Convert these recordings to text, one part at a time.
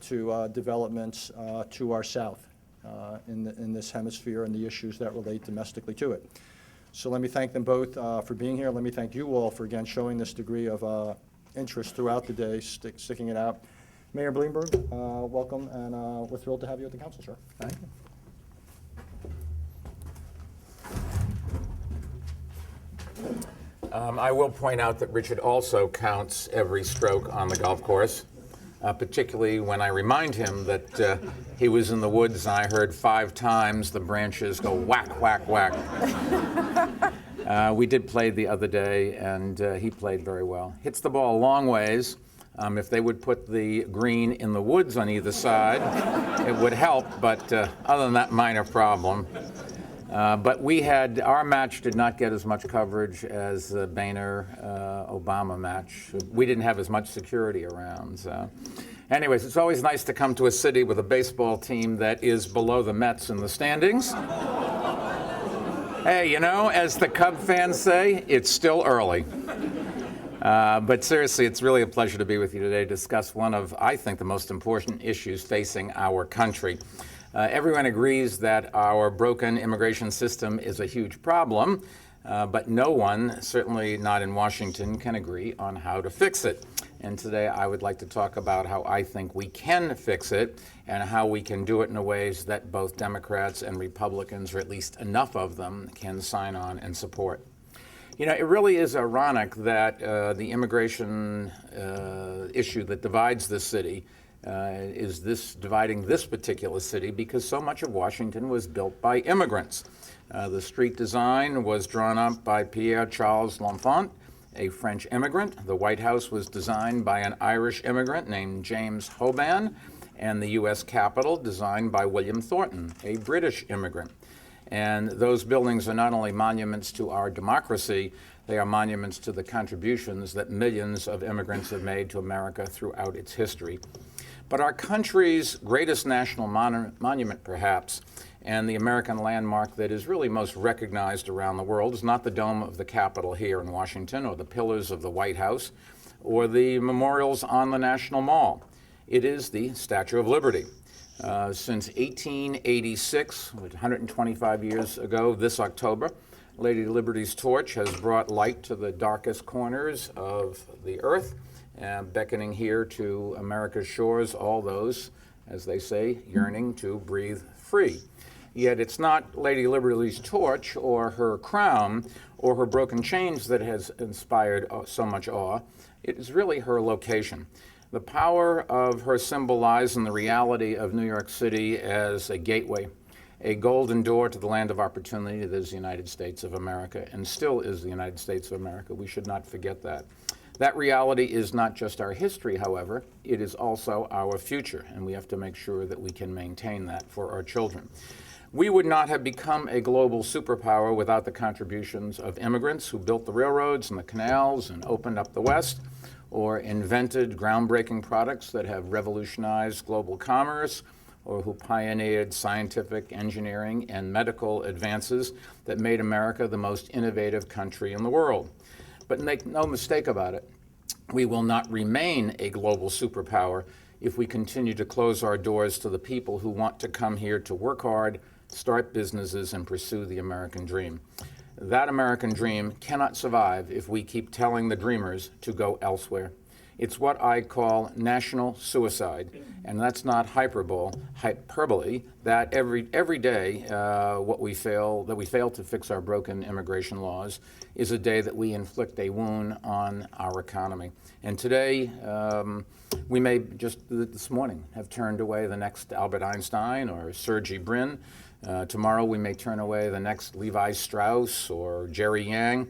to developments to our south in this hemisphere and the issues that relate domestically to it. So let me thank them both for being here. Let me thank you all for, again, showing this degree of interest throughout the day, sticking it out. Mayor Bloomberg, welcome, and we're thrilled to have you at the council, sir. Thank you. I will point out that Richard also counts every stroke on the golf course, particularly when I remind him that he was in the woods and I heard 5 times the branches go whack, whack, whack. We did play the other day, and he played very well. Hits the ball a long ways. If they would put the green in the woods on either side, it would help, but other than that minor problem. But our match did not get as much coverage as the Boehner-Obama match. We didn't have as much security around. So. Anyways, it's always nice to come to a city with a baseball team that is below the Mets in the standings. Hey, you know, as the Cub fans say, it's still early. But seriously, it's really a pleasure to be with you today to discuss one of, I think, the most important issues facing our country. Everyone agrees that our broken immigration system is a huge problem, but no one, certainly not in Washington, can agree on how to fix it. And today I would like to talk about how I think we can fix it and how we can do it in ways that both Democrats and Republicans, or at least enough of them, can sign on and support. You know, it really is ironic that the immigration issue that divides this city is dividing this particular city, because so much of Washington was built by immigrants. The street design was drawn up by Pierre-Charles L'Enfant, a French immigrant. The White House was designed by an Irish immigrant named James Hoban, and the U.S. Capitol designed by William Thornton, a British immigrant. And those buildings are not only monuments to our democracy, they are monuments to the contributions that millions of immigrants have made to America throughout its history. But our country's greatest national monument, perhaps, and the American landmark that is really most recognized around the world is not the dome of the Capitol here in Washington, or the pillars of the White House, or the memorials on the National Mall. It is the Statue of Liberty. Since 1886, 125 years ago this October, Lady Liberty's torch has brought light to the darkest corners of the earth, beckoning here to America's shores, all those, as they say, yearning to breathe free. Yet it's not Lady Liberty's torch or her crown or her broken chains that has inspired so much awe. It is really her location. The power of her symbol lies in the reality of New York City as a gateway, a golden door to the land of opportunity that is the United States of America, and still is the United States of America. We should not forget that. That reality is not just our history, however, it is also our future, and we have to make sure that we can maintain that for our children. We would not have become a global superpower without the contributions of immigrants who built the railroads and the canals and opened up the West, or invented groundbreaking products that have revolutionized global commerce, or who pioneered scientific, engineering, and medical advances that made America the most innovative country in the world. But make no mistake about it, we will not remain a global superpower if we continue to close our doors to the people who want to come here to work hard, start businesses, and pursue the American dream. That American dream cannot survive if we keep telling the dreamers to go elsewhere. It's what I call national suicide, and that's not hyperbole. That every day that we fail to fix our broken immigration laws is a day that we inflict a wound on our economy. And today, we may just this morning have turned away the next Albert Einstein or Sergey Brin. Tomorrow we may turn away the next Levi Strauss or Jerry Yang.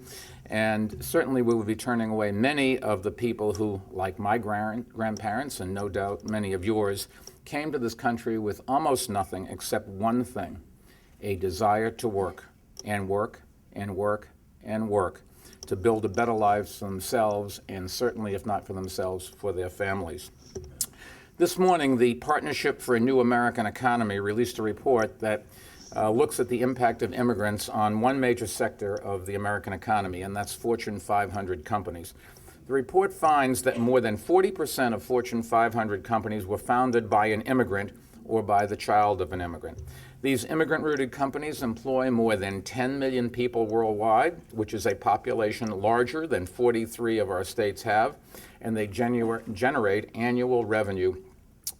And certainly we will be turning away many of the people who, like my grandparents, and no doubt many of yours, came to this country with almost nothing except one thing: a desire to work and work and work and work to build a better life for themselves, and certainly, if not for themselves, for their families. This morning, the Partnership for a New American Economy released a report that looks at the impact of immigrants on one major sector of the American economy, and that's Fortune 500 companies. The report finds that more than 40% of Fortune 500 companies were founded by an immigrant or by the child of an immigrant. These immigrant-rooted companies employ more than 10 million people worldwide, which is a population larger than 43 of our states have, and they generate annual revenue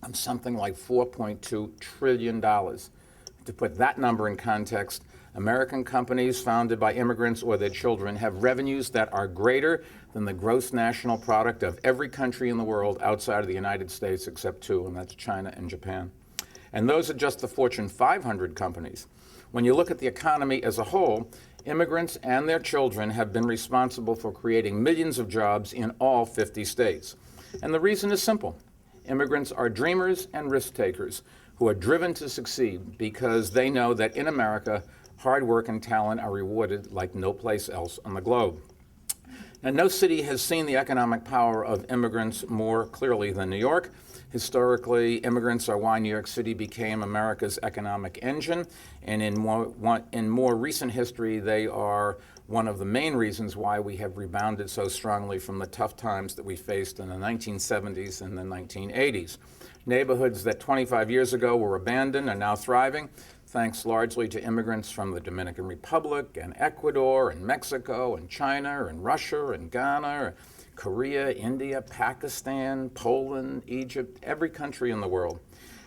of something like $4.2 trillion. To put that number in context, American companies founded by immigrants or their children have revenues that are greater than the gross national product of every country in the world outside of the United States except two, and that's China and Japan. And those are just the Fortune 500 companies. When you look at the economy as a whole, immigrants and their children have been responsible for creating millions of jobs in all 50 states. And the reason is simple. Immigrants are dreamers and risk takers who are driven to succeed because they know that in America, hard work and talent are rewarded like no place else on the globe. Now, no city has seen the economic power of immigrants more clearly than New York. Historically, immigrants are why New York City became America's economic engine, and in more recent history, they are one of the main reasons why we have rebounded so strongly from the tough times that we faced in the 1970s and the 1980s. Neighborhoods that 25 years ago were abandoned are now thriving, thanks largely to immigrants from the Dominican Republic and Ecuador and Mexico and China and Russia and Ghana, Korea, India, Pakistan, Poland, Egypt, every country in the world.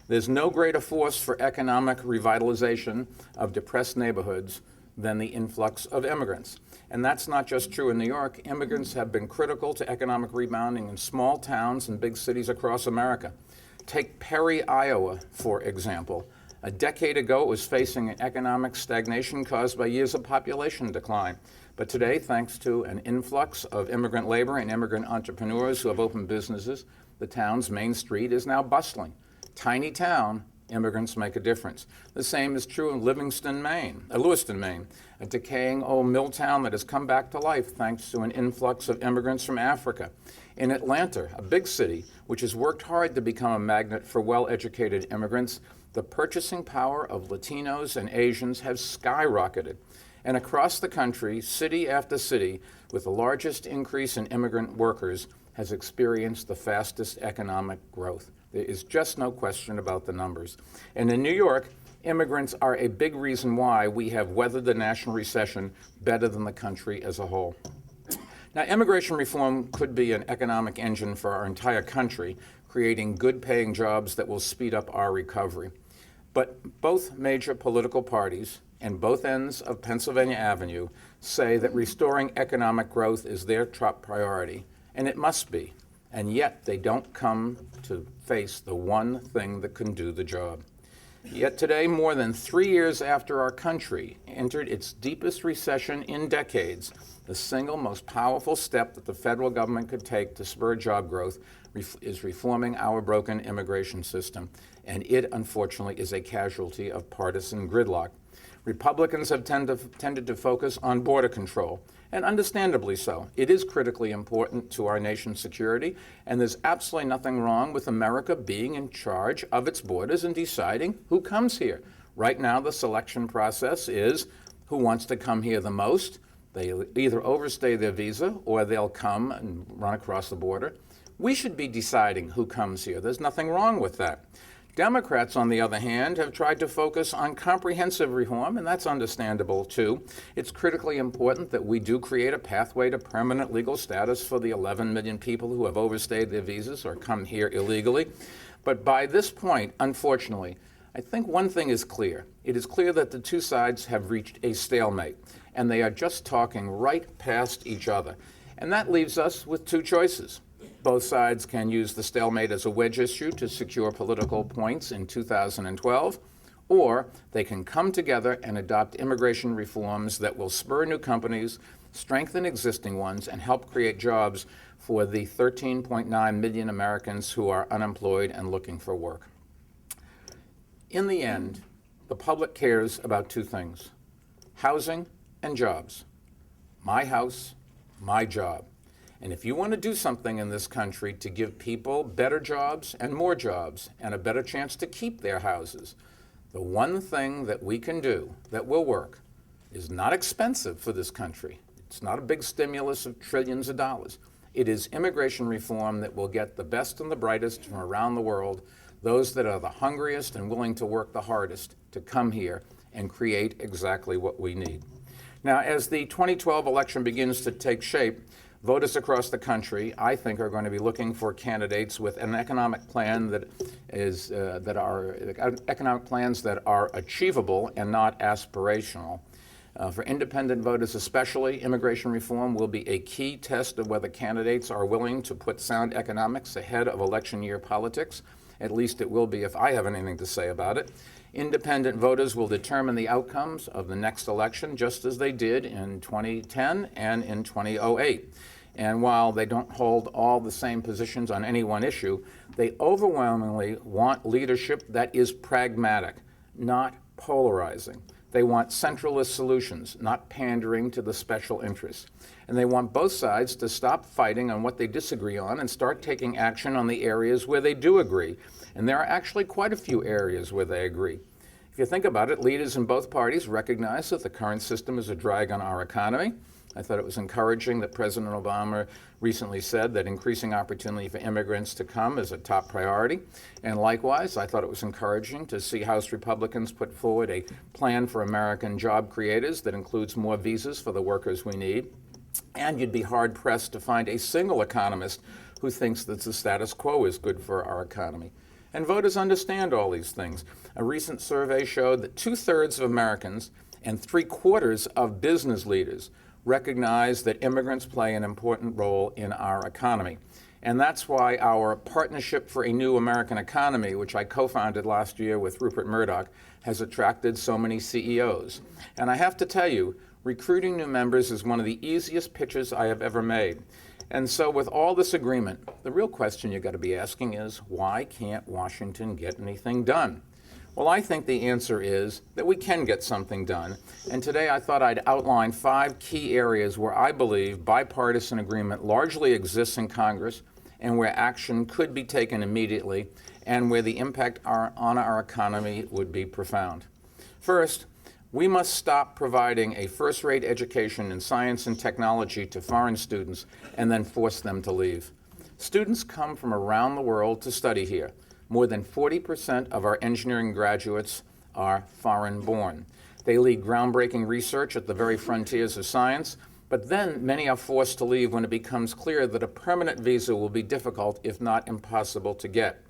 There's no greater force for economic revitalization of depressed neighborhoods than the influx of immigrants. And that's not just true in New York. Immigrants have been critical to economic rebounding in small towns and big cities across America. Take Perry, Iowa, for example. A decade ago, it was facing an economic stagnation caused by years of population decline. But today, thanks to an influx of immigrant labor and immigrant entrepreneurs who have opened businesses, the town's main street is now bustling. Tiny town, immigrants make a difference. The same is true in Lewiston, Maine, a decaying old mill town that has come back to life thanks to an influx of immigrants from Africa. In Atlanta, a big city, which has worked hard to become a magnet for well-educated immigrants, the purchasing power of Latinos and Asians has skyrocketed. And across the country, city after city, with the largest increase in immigrant workers, has experienced the fastest economic growth. There is just no question about the numbers. And in New York, immigrants are a big reason why we have weathered the national recession better than the country as a whole. Now, immigration reform could be an economic engine for our entire country, creating good-paying jobs that will speed up our recovery. But both major political parties and both ends of Pennsylvania Avenue say that restoring economic growth is their top priority, and it must be. And yet they don't come to face the one thing that can do the job. Yet today, more than 3 years after our country entered its deepest recession in decades, the single most powerful step that the federal government could take to spur job growth is reforming our broken immigration system. And it, unfortunately, is a casualty of partisan gridlock. Republicans have tended to focus on border control, and understandably so. It is critically important to our nation's security, and there's absolutely nothing wrong with America being in charge of its borders and deciding who comes here. Right now, the selection process is who wants to come here the most. They either overstay their visa or they'll come and run across the border. We should be deciding who comes here. There's nothing wrong with that. Democrats, on the other hand, have tried to focus on comprehensive reform, and that's understandable, too. It's critically important that we do create a pathway to permanent legal status for the 11 million people who have overstayed their visas or come here illegally. But by this point, unfortunately, I think one thing is clear. It is clear that the two sides have reached a stalemate, and they are just talking right past each other. And that leaves us with two choices. Both sides can use the stalemate as a wedge issue to secure political points in 2012, or they can come together and adopt immigration reforms that will spur new companies, strengthen existing ones, and help create jobs for the 13.9 million Americans who are unemployed and looking for work. In the end, the public cares about two things: housing and jobs. My house, my job. And if you want to do something in this country to give people better jobs and a better chance to keep their houses, the one thing that we can do that will work is not expensive for this country. It's not a big stimulus of trillions of dollars. It is immigration reform that will get the best and the brightest from around the world, those that are the hungriest and willing to work the hardest, to come here and create exactly what we need. Now, as the 2012 election begins to take shape, voters across the country, I think, are going to be looking for candidates with an economic plan economic plans that are achievable and not aspirational. For independent voters especially, immigration reform will be a key test of whether candidates are willing to put sound economics ahead of election year politics. At least it will be if I have anything to say about it. Independent voters will determine the outcomes of the next election, just as they did in 2010 and in 2008. And while they don't hold all the same positions on any one issue, they overwhelmingly want leadership that is pragmatic, not polarizing. They want centralist solutions, not pandering to the special interests. And they want both sides to stop fighting on what they disagree on and start taking action on the areas where they do agree. And there are actually quite a few areas where they agree. If you think about it, leaders in both parties recognize that the current system is a drag on our economy. I thought it was encouraging that President Obama recently said that increasing opportunity for immigrants to come is a top priority. And likewise, I thought it was encouraging to see House Republicans put forward a plan for American job creators that includes more visas for the workers we need. And you'd be hard-pressed to find a single economist who thinks that the status quo is good for our economy. And voters understand all these things. A recent survey showed that 2/3 of Americans and 3/4 of business leaders recognize that immigrants play an important role in our economy. And that's why our Partnership for a New American Economy, which I co-founded last year with Rupert Murdoch, has attracted so many CEOs. And I have to tell you, recruiting new members is one of the easiest pitches I have ever made. And so with all this agreement, the real question you've got to be asking is, why can't Washington get anything done? Well, I think the answer is that we can get something done. And today I thought I'd outline 5 key areas where I believe bipartisan agreement largely exists in Congress and where action could be taken immediately and where the impact on our economy would be profound. First, we must stop providing a first-rate education in science and technology to foreign students and then force them to leave. Students come from around the world to study here. More than 40% of our engineering graduates are foreign-born. They lead groundbreaking research at the very frontiers of science, but then many are forced to leave when it becomes clear that a permanent visa will be difficult, if not impossible, to get.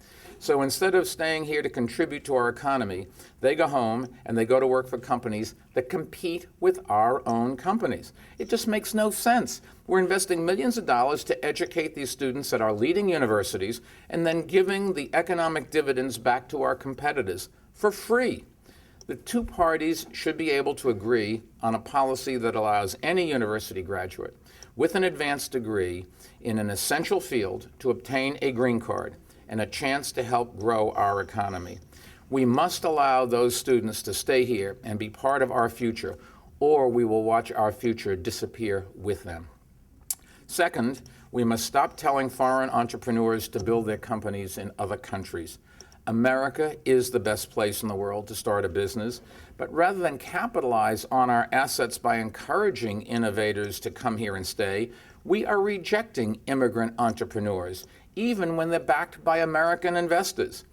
So instead of staying here to contribute to our economy, they go home and they go to work for companies that compete with our own companies. It just makes no sense. We're investing millions of dollars to educate these students at our leading universities and then giving the economic dividends back to our competitors for free. The two parties should be able to agree on a policy that allows any university graduate with an advanced degree in an essential field to obtain a green card and a chance to help grow our economy. We must allow those students to stay here and be part of our future, or we will watch our future disappear with them. Second, we must stop telling foreign entrepreneurs to build their companies in other countries. America is the best place in the world to start a business, but rather than capitalize on our assets by encouraging innovators to come here and stay, we are rejecting immigrant entrepreneurs, even when they're backed by American investors.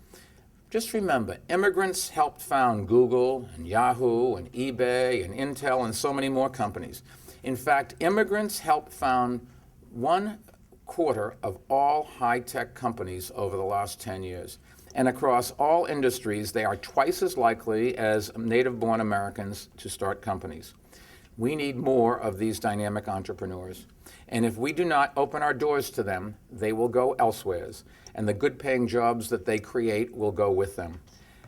Just remember, immigrants helped found Google and Yahoo and eBay and Intel and so many more companies. In fact, immigrants helped found 1/4 of all high-tech companies over the last 10 years. And across all industries, they are twice as likely as native-born Americans to start companies. We need more of these dynamic entrepreneurs. And if we do not open our doors to them, they will go elsewhere, and the good-paying jobs that they create will go with them.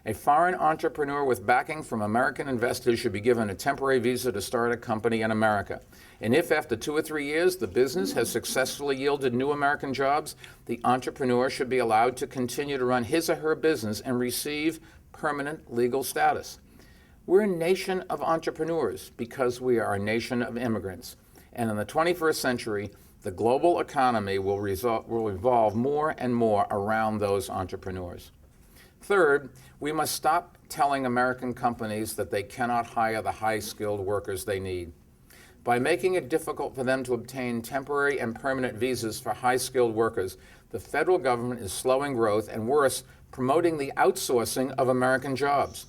A foreign entrepreneur with backing from American investors should be given a temporary visa to start a company in America. And if after 2 or 3 years the business has successfully yielded new American jobs, the entrepreneur should be allowed to continue to run his or her business and receive permanent legal status. We're a nation of entrepreneurs because we are a nation of immigrants. And in the 21st century, the global economy will evolve more and more around those entrepreneurs. Third, we must stop telling American companies that they cannot hire the high-skilled workers they need. By making it difficult for them to obtain temporary and permanent visas for high-skilled workers, the federal government is slowing growth and, worse, promoting the outsourcing of American jobs.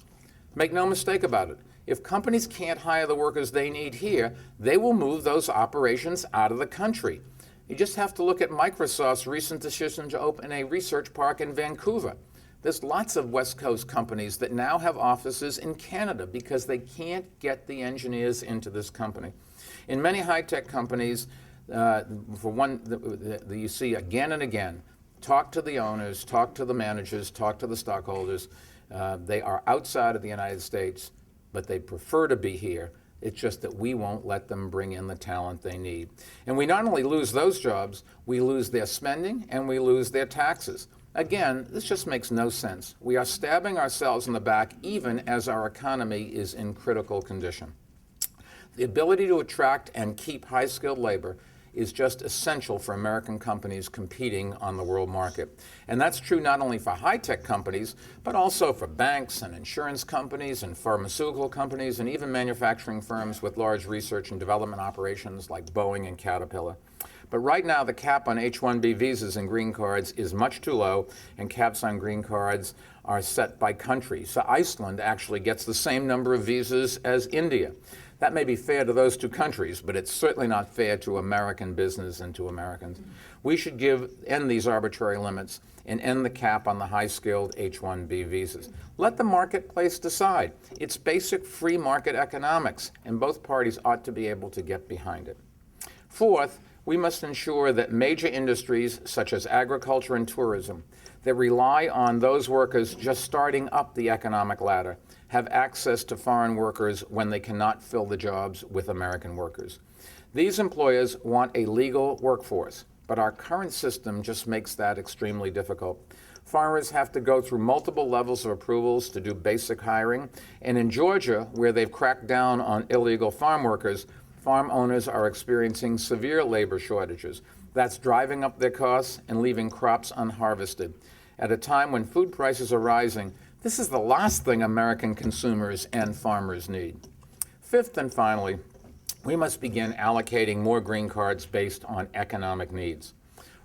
Make no mistake about it. If companies can't hire the workers they need here, they will move those operations out of the country. You just have to look at Microsoft's recent decision to open a research park in Vancouver. There's lots of West Coast companies that now have offices in Canada because they can't get the engineers into this company. In many high-tech companies, for one, you see again and again, talk to the owners, talk to the managers, talk to the stockholders. They are outside of the United States, but they prefer to be here. It's just that we won't let them bring in the talent they need. And we not only lose those jobs, we lose their spending and we lose their taxes. Again, this just makes no sense. We are stabbing ourselves in the back even as our economy is in critical condition. The ability to attract and keep high-skilled labor is just essential for American companies competing on the world market. And that's true not only for high-tech companies, but also for banks and insurance companies and pharmaceutical companies and even manufacturing firms with large research and development operations like Boeing and Caterpillar. But right now, the cap on H-1B visas and green cards is much too low, and caps on green cards are set by country. So Iceland actually gets the same number of visas as India. That may be fair to those two countries, but it's certainly not fair to American business and to Americans. We should end these arbitrary limits and end the cap on the high-skilled H-1B visas. Let the marketplace decide. It's basic free market economics, and both parties ought to be able to get behind it. Fourth, we must ensure that major industries such as agriculture and tourism that rely on those workers just starting up the economic ladder have access to foreign workers when they cannot fill the jobs with American workers. These employers want a legal workforce, but our current system just makes that extremely difficult. Farmers have to go through multiple levels of approvals to do basic hiring, and in Georgia, where they've cracked down on illegal farm workers, farm owners are experiencing severe labor shortages. That's driving up their costs and leaving crops unharvested. At a time when food prices are rising, this is the last thing American consumers and farmers need. Fifth and finally, we must begin allocating more green cards based on economic needs.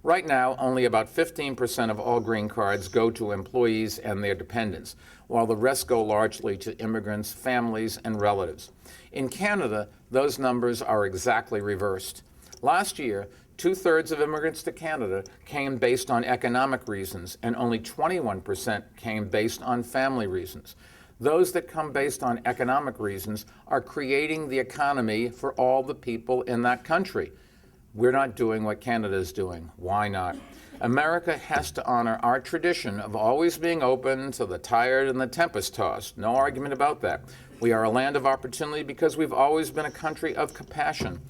Right now, only about 15% of all green cards go to employees and their dependents, while the rest go largely to immigrants, families, and relatives. In Canada, those numbers are exactly reversed. Last year, 2/3 of immigrants to Canada came based on economic reasons, and only 21% came based on family reasons. Those that come based on economic reasons are creating the economy for all the people in that country. We're not doing what Canada is doing. Why not? America has to honor our tradition of always being open to the tired and the tempest-tossed. No argument about that. We are a land of opportunity because we've always been a country of compassion.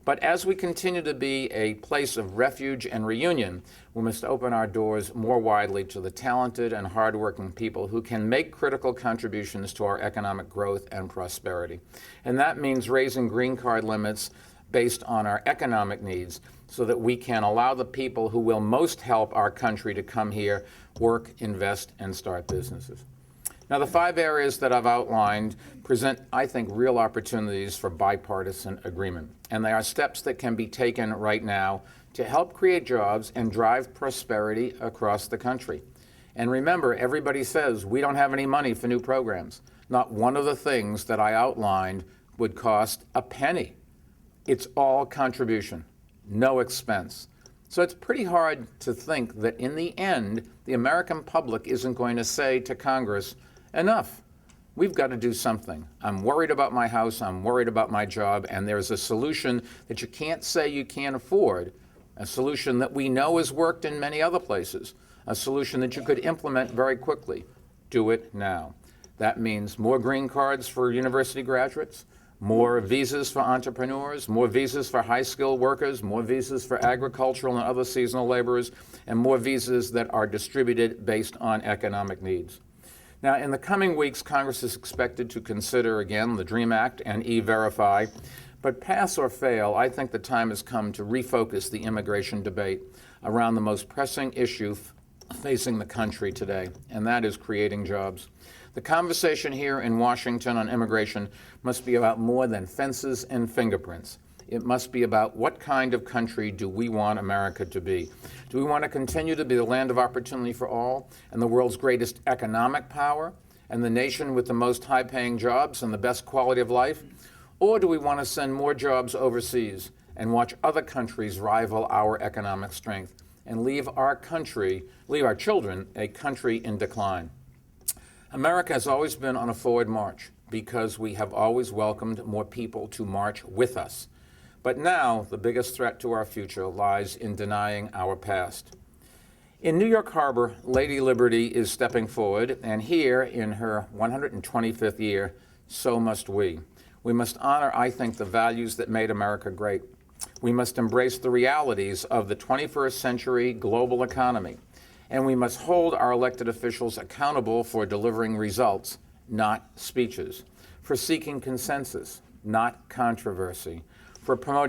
But as we continue to be a place of refuge and reunion, we must open our doors more widely to the talented and hardworking people who can make critical contributions to our economic growth and prosperity. And that means raising green card limits based on our economic needs so that we can allow the people who will most help our country to come here, work, invest, and start businesses. Now, the 5 areas that I've outlined present, I think, real opportunities for bipartisan agreement. And they are steps that can be taken right now to help create jobs and drive prosperity across the country. And remember, everybody says we don't have any money for new programs. Not one of the things that I outlined would cost a penny. It's all contribution, no expense. So it's pretty hard to think that in the end, the American public isn't going to say to Congress, enough. We've got to do something. I'm worried about my house. I'm worried about my job. And there's a solution that you can't say you can't afford, a solution that we know has worked in many other places, a solution that you could implement very quickly. Do it now. That means more green cards for university graduates, more visas for entrepreneurs, more visas for high-skilled workers, more visas for agricultural and other seasonal laborers, and more visas that are distributed based on economic needs. Now, in the coming weeks, Congress is expected to consider again the DREAM Act and E-Verify, but pass or fail, I think the time has come to refocus the immigration debate around the most pressing issue facing the country today, and that is creating jobs. The conversation here in Washington on immigration must be about more than fences and fingerprints. It must be about what kind of country do we want America to be? Do we want to continue to be the land of opportunity for all and the world's greatest economic power and the nation with the most high-paying jobs and the best quality of life? Or do we want to send more jobs overseas and watch other countries rival our economic strength and leave our children a country in decline? America has always been on a forward march because we have always welcomed more people to march with us. But now the biggest threat to our future lies in denying our past. In New York Harbor, Lady Liberty is stepping forward, and here in her 125th year, so must we. We must honor, I think, the values that made America great. We must embrace the realities of the 21st century global economy, and we must hold our elected officials accountable for delivering results, not speeches, for seeking consensus, not controversy, for promoting